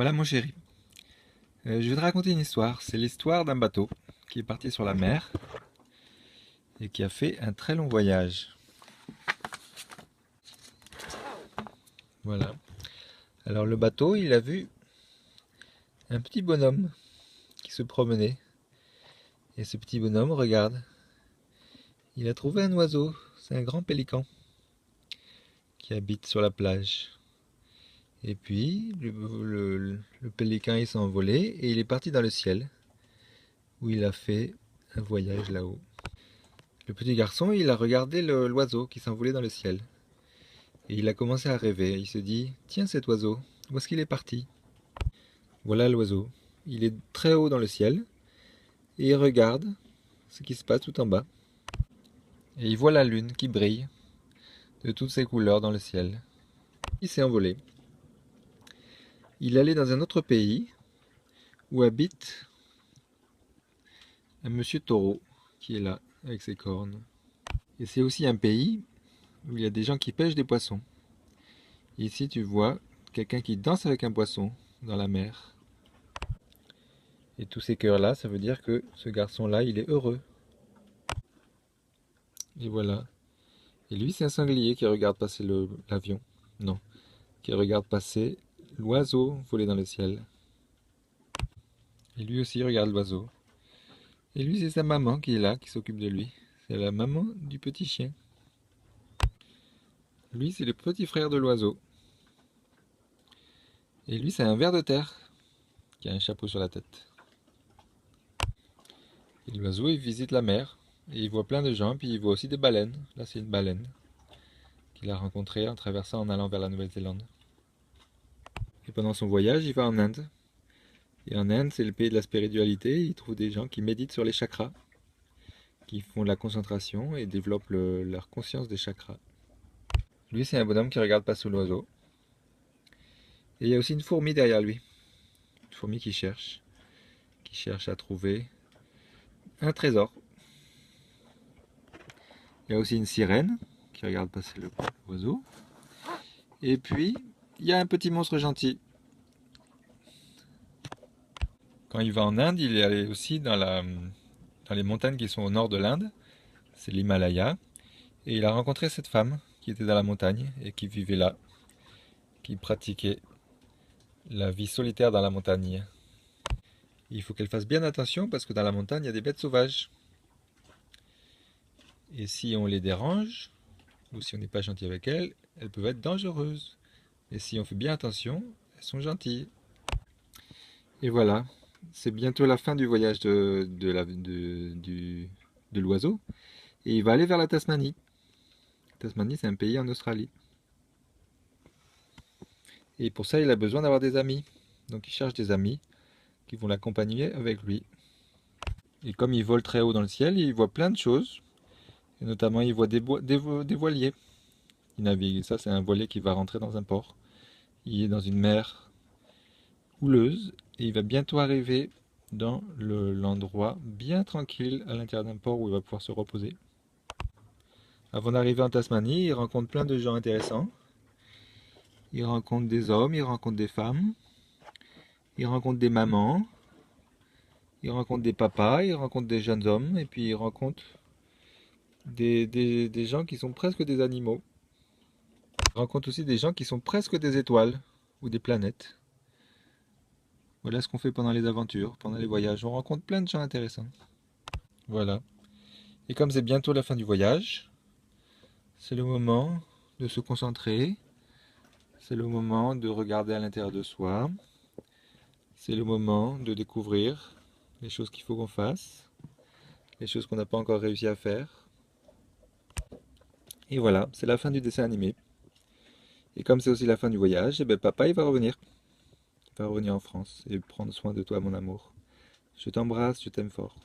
Voilà mon chéri. Je vais te raconter une histoire. C'est l'histoire d'un bateau qui est parti sur la mer et qui a fait un très long voyage. Voilà. Alors le bateau, il a vu un petit bonhomme qui se promenait. Et ce petit bonhomme, regarde, il a trouvé un oiseau. C'est un grand pélican qui habite sur la plage. Et puis, le pélican, il s'est envolé et il est parti dans le ciel, où il a fait un voyage là-haut. Le petit garçon, il a regardé l'oiseau qui s'envolait dans le ciel. Et il a commencé à rêver. Il se dit, tiens cet oiseau, où est-ce qu'il est parti? Voilà l'oiseau. Il est très haut dans le ciel et il regarde ce qui se passe tout en bas. Et il voit la lune qui brille de toutes ses couleurs dans le ciel. Il s'est envolé. Il allait dans un autre pays où habite un monsieur taureau qui est là avec ses cornes. Et c'est aussi un pays où il y a des gens qui pêchent des poissons. Et ici tu vois quelqu'un qui danse avec un poisson dans la mer. Et tous ces cœurs-là, ça veut dire que ce garçon-là, il est heureux. Et voilà. Et lui, c'est un sanglier qui regarde passer l'avion. Non, qui regarde passer l'oiseau voler dans le ciel. Et lui aussi regarde l'oiseau. Et lui, c'est sa maman qui est là, qui s'occupe de lui. C'est la maman du petit chien. Lui, c'est le petit frère de l'oiseau. Et lui, c'est un ver de terre qui a un chapeau sur la tête. Et l'oiseau, il visite la mer. Et il voit plein de gens, puis il voit aussi des baleines. Là, c'est une baleine qu'il a rencontrée en traversant, en allant vers la Nouvelle-Zélande. Et pendant son voyage, il va en Inde. Et en Inde, c'est le pays de la spiritualité. Il trouve des gens qui méditent sur les chakras, qui font de la concentration et développent leur conscience des chakras. Lui, c'est un bonhomme qui regarde passer l'oiseau. Et il y a aussi une fourmi derrière lui. Une fourmi qui cherche à trouver un trésor. Il y a aussi une sirène qui regarde passer l'oiseau. Et puis, il y a un petit monstre gentil. Quand il va en Inde, il est allé aussi dans les montagnes qui sont au nord de l'Inde. C'est l'Himalaya. Et il a rencontré cette femme qui était dans la montagne et qui vivait là, qui pratiquait la vie solitaire dans la montagne. Il faut qu'elle fasse bien attention parce que dans la montagne, il y a des bêtes sauvages. Et si on les dérange, ou si on n'est pas gentil avec elles, elles peuvent être dangereuses. Et si on fait bien attention, elles sont gentilles. Et voilà, c'est bientôt la fin du voyage de l'oiseau. Et il va aller vers la Tasmanie. La Tasmanie, c'est un pays en Australie. Et pour ça, il a besoin d'avoir des amis. Donc il cherche des amis qui vont l'accompagner avec lui. Et comme il vole très haut dans le ciel, il voit plein de choses. Et notamment, il voit des voiliers. Il navigue. Ça, c'est un voilier qui va rentrer dans un port. Il est dans une mer houleuse et il va bientôt arriver dans l'endroit bien tranquille à l'intérieur d'un port où il va pouvoir se reposer. Avant d'arriver en Tasmanie, il rencontre plein de gens intéressants. Il rencontre des hommes, il rencontre des femmes, il rencontre des mamans, il rencontre des papas, il rencontre des jeunes hommes et puis il rencontre des gens qui sont presque des animaux. Il rencontre aussi des gens qui sont presque des étoiles ou des planètes. Voilà ce qu'on fait pendant les aventures, pendant les voyages. On rencontre plein de gens intéressants. Voilà. Et comme c'est bientôt la fin du voyage, c'est le moment de se concentrer. C'est le moment de regarder à l'intérieur de soi. C'est le moment de découvrir les choses qu'il faut qu'on fasse, les choses qu'on n'a pas encore réussi à faire. Et voilà, c'est la fin du dessin animé. Et comme c'est aussi la fin du voyage, et ben papa il va revenir. Il va revenir en France et prendre soin de toi mon amour. Je t'embrasse, je t'aime fort.